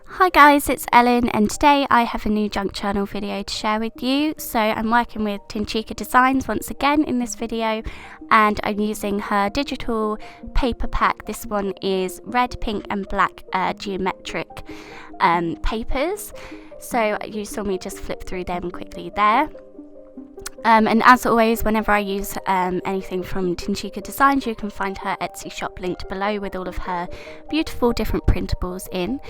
Hi guys, it's Ellen, and today I have a new junk journal video to share with you. So I'm working with Tincika designs once again in this video, and I'm using her digital paper pack. This one is red, pink and black geometric papers. So you saw me just flip through them quickly there. And as always, whenever I use anything from Tincika Designs, you can find her Etsy shop linked below with all of her beautiful different printables in.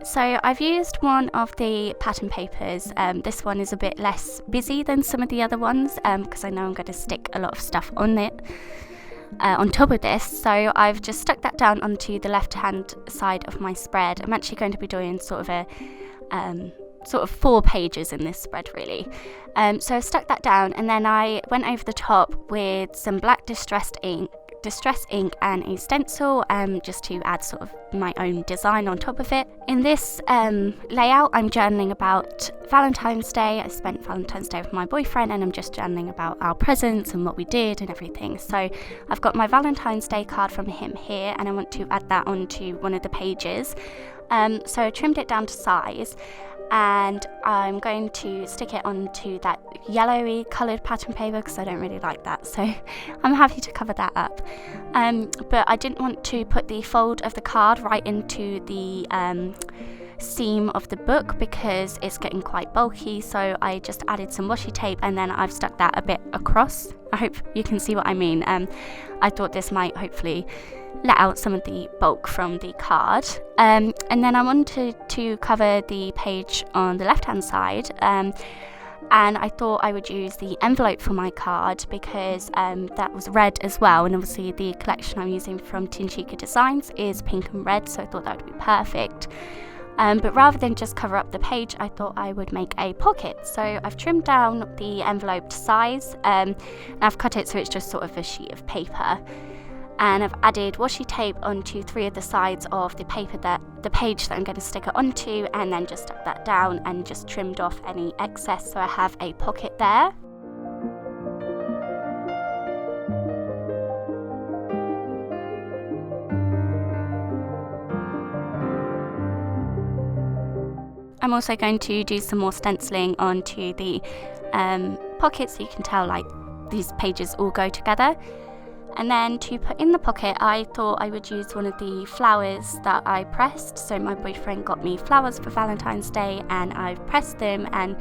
So I've used one of the pattern papers. This one is a bit less busy than some of the other ones because I know I'm going to stick a lot of stuff on it on top of this. So I've just stuck that down onto the left hand side of my spread. I'm actually going to be doing sort of 4 pages in this spread really. So I stuck that down, and then I went over the top with some black distress ink and a stencil just to add sort of my own design on top of it. In this layout, I'm journaling about Valentine's Day. I spent Valentine's Day with my boyfriend, and I'm just journaling about our presents and what we did and everything. So I've got my Valentine's Day card from him here, and I want to add that onto one of the pages. So I trimmed it down to size, and I'm going to stick it onto that yellowy coloured pattern paper because I don't really like that, so I'm happy to cover that up. But I didn't want to put the fold of the card right into the seam of the book because it's getting quite bulky, so I just added some washi tape and then I've stuck that a bit across. I hope you can see what I mean. I thought this might hopefully let out some of the bulk from the card. And then I wanted to cover the page on the left hand side, and I thought I would use the envelope for my card because that was red as well, and obviously the collection I'm using from Tincika Designs is pink and red, so I thought that would be perfect. But rather than just cover up the page, I thought I would make a pocket. So I've trimmed down the envelope to size, and I've cut it so it's just sort of a sheet of paper. And I've added washi tape onto 3 of the sides of the page that I'm going to stick it onto, and then just stuck that down and just trimmed off any excess so I have a pocket there. I'm also going to do some more stenciling onto the pocket so you can tell like these pages all go together. And then to put in the pocket, I thought I would use one of the flowers that I pressed. So my boyfriend got me flowers for Valentine's Day, and I've pressed them, and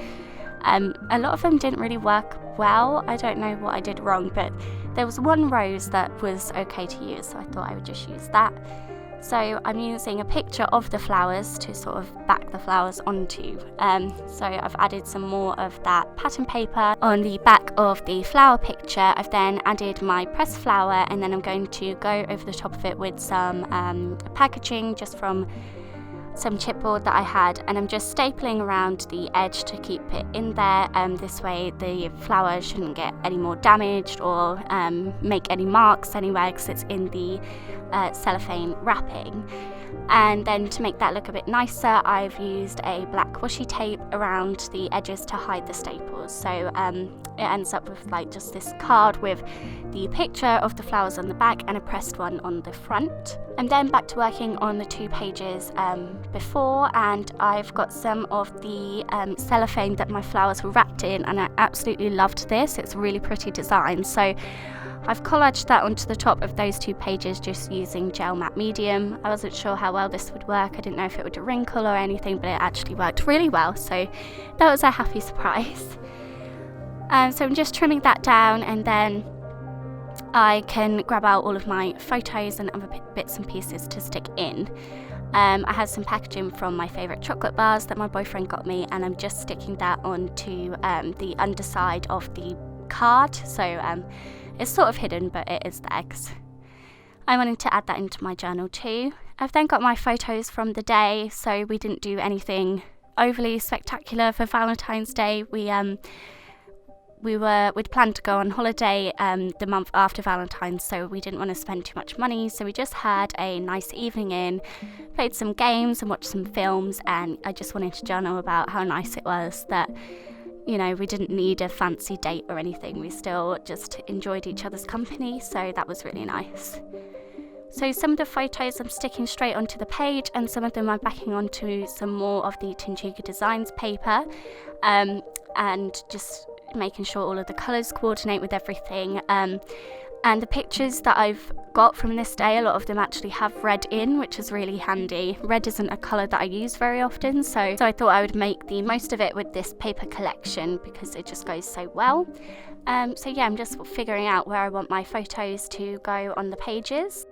a lot of them didn't really work well. I don't know what I did wrong, but there was one rose that was okay to use, so I thought I would just use that. So I'm using a picture of the flowers to sort of back the flowers onto. So I've added some more of that pattern paper on the back of the flower picture. I've then added my pressed flower, and then I'm going to go over the top of it with some packaging just from some chipboard that I had, and I'm just stapling around the edge to keep it in there. This way the flower shouldn't get any more damaged or make any marks anywhere because it's in the cellophane wrapping. And then to make that look a bit nicer, I've used a black washi tape around the edges to hide the staples. So it ends up with like just this card with the picture of the flowers on the back and a pressed one on the front. I'm then back to working on the 2 pages before, and I've got some of the cellophane that my flowers were wrapped in, and I absolutely loved this. It's a really pretty design. So I've collaged that onto the top of those 2 pages just using gel matte medium. I wasn't sure how well this would work. I didn't know if it would wrinkle or anything, but it actually worked really well, so that was a happy surprise. So I'm just trimming that down, and then I can grab out all of my photos and other bits and pieces to stick in. I had some packaging from my favourite chocolate bars that my boyfriend got me, and I'm just sticking that onto the underside of the card. So it's sort of hidden, but it is there because I wanted to add that into my journal too. I've then got my photos from the day, so we didn't do anything overly spectacular for Valentine's Day. We'd planned to go on holiday the month after Valentine's, so we didn't want to spend too much money, so we just had a nice evening in, played some games and watched some films, and I just wanted to journal about how nice it was that you know, we didn't need a fancy date or anything. We still just enjoyed each other's company, so that was really nice. So some of the photos I'm sticking straight onto the page, and some of them I'm backing onto some more of the Tincika Designs paper, and just making sure all of the colours coordinate with everything. And the pictures that I've got from this day, a lot of them actually have red in, which is really handy. Red isn't a colour that I use very often, so I thought I would make the most of it with this paper collection because it just goes so well. So yeah, I'm just figuring out where I want my photos to go on the pages.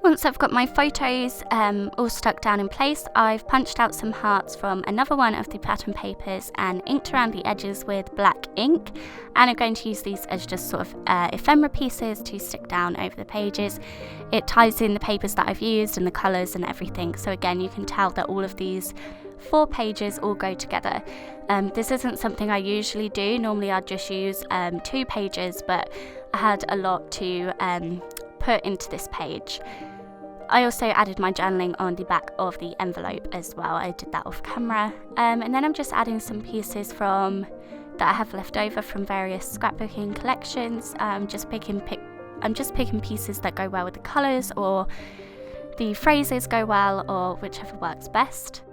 Once I've got my photos all stuck down in place, I've punched out some hearts from another one of the pattern papers and inked around the edges with black ink, and I'm going to use these as just sort of ephemera pieces to stick down over the pages. It ties in the papers that I've used and the colours and everything, so again you can tell that all of these 4 pages all go together. This isn't something I usually do. Normally I'd just use 2 pages, but I had a lot to put into this page. I also added my journaling on the back of the envelope as well. I did that off camera. And then I'm just adding some pieces that I have left over from various scrapbooking collections. I'm just picking pieces that go well with the colours, or the phrases go well, or whichever works best.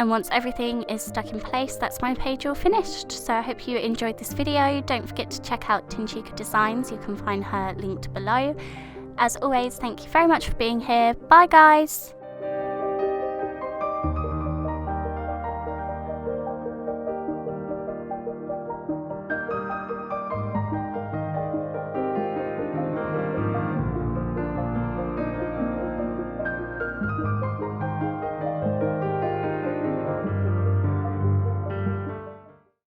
And once everything is stuck in place, that's my page all finished. So I hope you enjoyed this video. Don't forget to check out Tincika Designs. You can find her linked below. As always, thank you very much for being here. Bye guys!